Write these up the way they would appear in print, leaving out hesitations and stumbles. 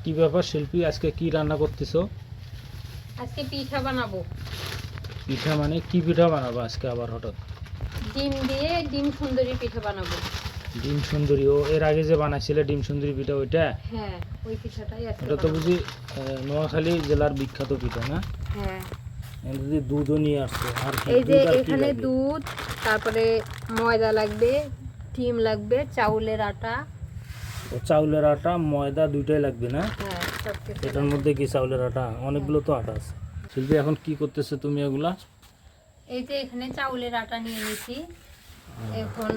কি ব্যাপার শিল্পী, আজকে কি রান্না করতেছো? আজকে পিঠা বানাবো। পিঠা মানে কি পিঠা বানাবো আজকে আবার হঠাৎ? ডিম দিয়ে ডিম সুন্দরী পিঠা বানাবো। ডিম সুন্দরী? ও এর আগে যে বানাইছিলে ডিম সুন্দরী পিঠা, ওইটা? হ্যাঁ, ওই পিঠাটাই আজকে ওটা তো বানাবো। বুঝি নোয়াখালী জেলার বিখ্যাত পিঠা না? হ্যাঁ, এর যদি দুধও নিয়ে আসছে আর কি, এই যে দুধ আর কি এখানে লাগবে? দুধ, তারপরে ময়দা লাগবে, ডিম লাগবে, চাউলের আটা। ও চাউলের আটা ময়দা দুইটাই লাগবে না? হ্যাঁ, সব কিছু এটার লাগবে। মধ্যে কি চাউলের আটা? অনেকগুলো তো আটা আছে। শিল্পী, এখন কি করতেছো তুমি এগুলা? এই যে এখানে চাউলের আটা নিয়ে নিছি, এখন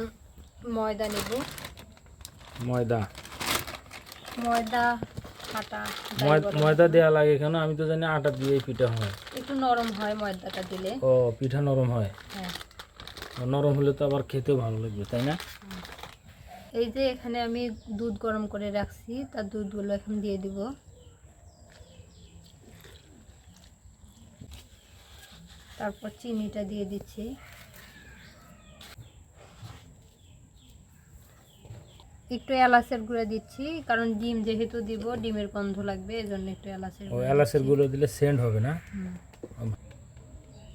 ময়দা নেব। ময়দা ময়দা আটা যাই বলো। ময়দা দেওয়া লাগে কেন? আমি তো জানি আটা দিয়েই পিঠা হয়। একটু নরম হয় ময়দাটা দিলে। ও, পিঠা নরম হয়? হ্যাঁ, নরম হলে তো আবার খেতেও ভালো লাগবে, তাই না? এই যে এখানে আমি দুধ গরম করে রাখছি, তার দুধগুলো এখন দিয়ে দিব। তারপর চিনিটা দিয়ে দিচ্ছি। একটু এলাচের গুঁড়া দিচ্ছি, কারণ ডিম যেহেতু দিব, ডিমের গন্ধ লাগবে, এজন্য একটু এলাচের ও, গুঁড়া এলাচের দিচ্ছি। গুঁড়ো দিলে সেন্ট হবে না?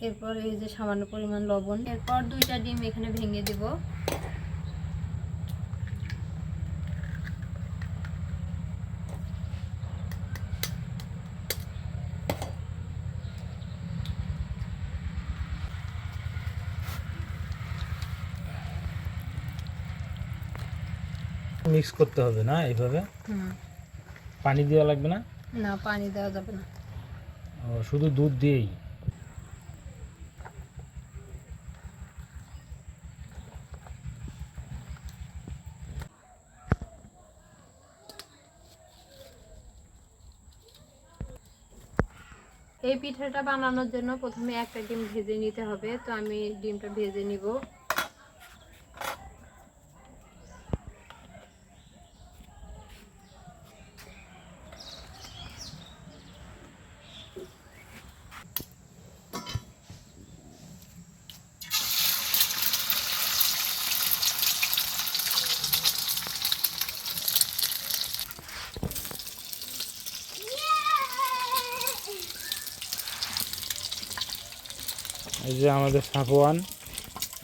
এরপর এই যে সামান্য পরিমাণ লবণ। এরপর 2টা ডিম এখানে ভেঙে দিব। মিক্স করতে হবে না এইভাবে? হুম, পানি দেওয়া লাগবে না? না, পানি দেওয়া যাবে না। ও, শুধু দুধ দিয়েই? এই পিঠাটা বানানোর জন্য প্রথমে একটা ডিম ভেজে নিতে হবে, তো আমি ডিমটা ভেজে নিব। এই যে আমাদের সাফওয়ান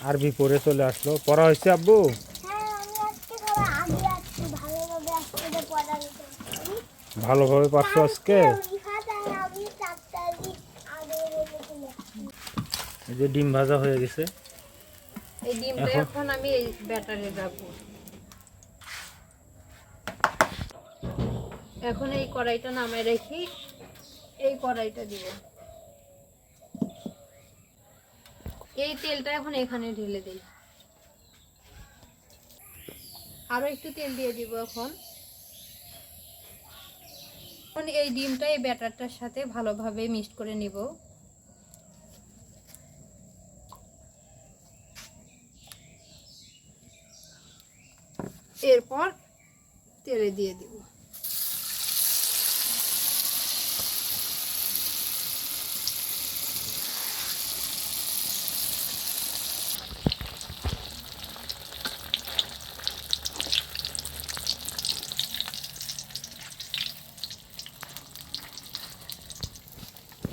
আরবি পড়ে চলে আসলো। পড়া হয়েছে আব্বু? ভালোভাবে পারছো আজকে? এই যে ডিম ভাজা হয়ে গেছে। এই ডিমটা এখন আমি এই ব্যাটারে রাখবো। এখন এই কড়াইটা নামায় রেখে এই কড়াইটা দিব। এই তেলটা এখন এখানে ঢেলে দিই। আরো একটু তেল দিয়ে দিব এখন। এখন এই ডিমটা এই ব্যাটারটার সাথে ভালোভাবে মিক্সড করে নিব। এরপর তেলে দিয়ে দিব।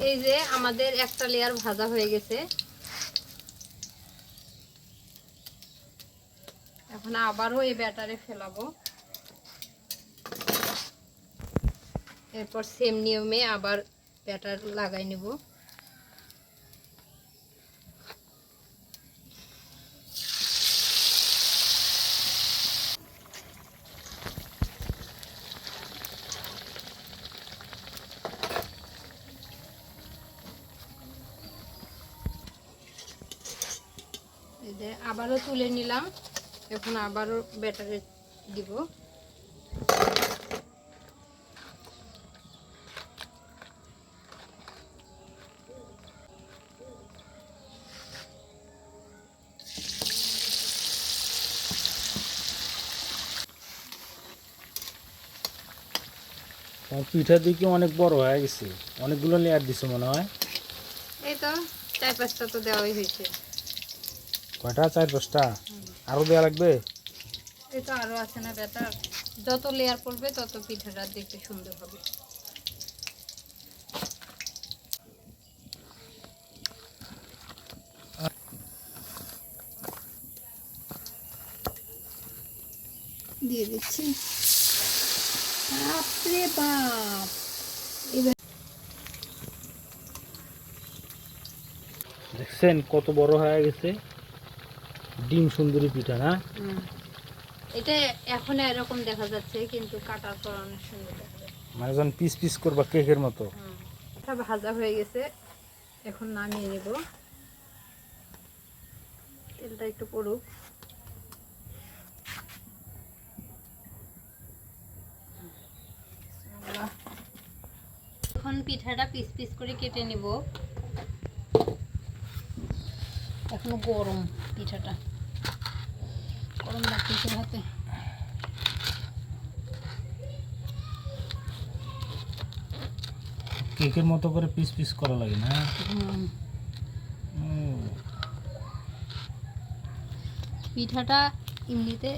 এই যে আমাদের একটা লেয়ার ভাজা হয়ে গেছে, এখন আবারও এই ব্যাটারে ফেলাবো। এরপর সেম নিয়মে আবার ব্যাটার লাগাই নেব। এই যে আবারও তুলে নিলাম, এখন আবারও ব্যাটারে দিব। তোমার পিঠা দিকে অনেক বড় হয়ে গেছে, অনেকগুলো লেয়ার দিছো মনে হয়। এই তো 4-5টা তো দেওয়াই হয়েছে। কয়টা? 4-5টা? আরো দেওয়া লাগবে? এই তো আরো আছে না ব্যাটার। যত লেয়ার পড়বে তত পিঠাটা দেখতে সুন্দর হবে। দিয়ে দিচ্ছি। বাপরে বাপ, এবার দেখছেন কত বড় হয়ে গেছে, ডিম সুন্দরী পিঠা না? এটা এখন এরকম দেখা যাচ্ছে, কিন্তু কাটার পর অনেক সুন্দর দেখা যাচ্ছে। মানে যখন পিস পিস করবা কেকের মতো। এটা ভাজা হয়ে গেছে, এখন নামিয়ে নেব। তেলটা একটু পড়ুক। এখন পিঠাটা পিস পিস করে কেটে নিব। এখনো গরম, পিঠাটা গরম লাগতেছে হাতে। কেকের মতো করে পিস পিস করা লাগে না? পিঠাটা এমনিতে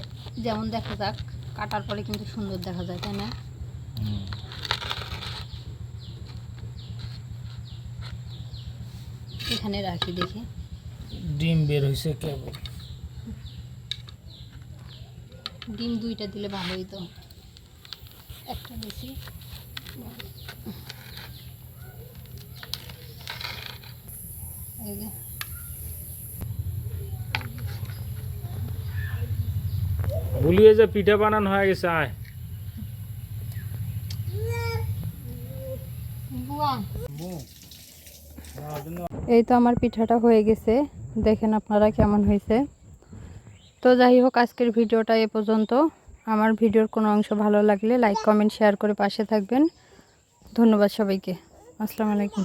যেমন দেখা যাক, কাটার পরে কিন্তু সুন্দর দেখা যায়, তাই না? এখানে রাখি দেখি। ডিম বের হয়েছে কেবল। ডিম 2টা দিলে ভালো হইতো, একটা বেশি। এই যে ভুলিয়ে যে পিঠা বানানো হয়ে গেছে। আয় এই তো আমার পিঠাটা হয়ে গেছে, দেখেন আপনারা কেমন হয়েছে। তো যাই হোক, আজকের ভিডিওটা এ পর্যন্ত। আমার ভিডিওর কোনো অংশ ভালো লাগলে লাইক কমেন্ট শেয়ার করে পাশে থাকবেন। ধন্যবাদ সবাইকে। আসসালামু আলাইকুম।